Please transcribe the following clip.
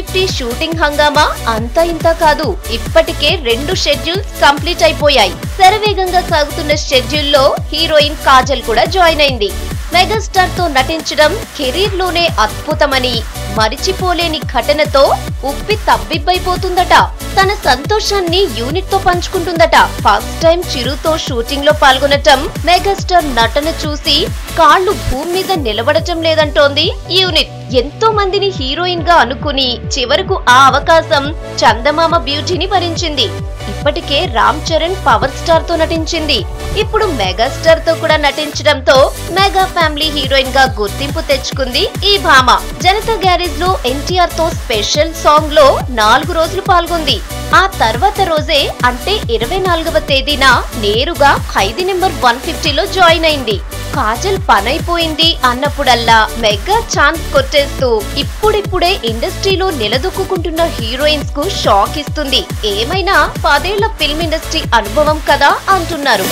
50 shooting హంగామా అంతా ఇంత కాదు. ఇప్పటికే 2 షెడ్యూల్స్ కంప్లీట్ అయిపోయాయి. శరవేగంగా సాగుతున్న షెడ్యూల్లో హీరోయిన్ కాజల్ కూడా జాయిన్ అయింది. మెగాస్టార్ తో నటించడం కెరీర్ లోనే అద్భుతమని, మరిచిపోలేని ఘటనతో ఉప్పి తబ్బిబ్బైపోతుందట. తన సంతోషాన్ని యూనిట్ తో పంచుకుంటుందట. ఫస్ట్ టైం చిరుతో షూటింగ్ లో పాల్గొనటం, మెగాస్టార్ నటన చూసి కాళ్ళు భూమి మీద నిలబడటం లేదంటోంది యూనిట్. ఎంతో మందిని హీరోయిన్ గా అనుకుని చివరకు ఆ అవకాశం చందమామ బ్యూటీని భరించింది. ఇప్పటికే రామ్ చరణ్ పవర్ స్టార్ తో నటించింది. ఇప్పుడు మెగాస్టార్ తో కూడా నటించడంతో మెగా ఫ్యామిలీ హీరోయిన్ గా గుర్తింపు తెచ్చుకుంది ఈ భామ. జనతా గ్యారేజ్ లో ఎన్టీఆర్ తో స్పెషల్ సాంగ్ లో 4 రోజులు పాల్గొంది. ఆ తర్వాత రోజే అంటే 24వ తేదీన నేరుగా ఖైదీ నెంబర్ 150లో జాయిన్ అయింది. కాజల్ పనైపోయింది అన్నప్పుడల్లా మెగా ఛాన్స్ కొట్టేస్తూ ఇప్పుడిప్పుడే ఇండస్ట్రీలో నిలదొక్కుంటున్న హీరోయిన్స్ కు షాక్ ఇస్తుంది. ఏమైనా 10 ఏళ్ల ఫిల్మ్ ఇండస్ట్రీ అనుభవం కదా అంటున్నారు.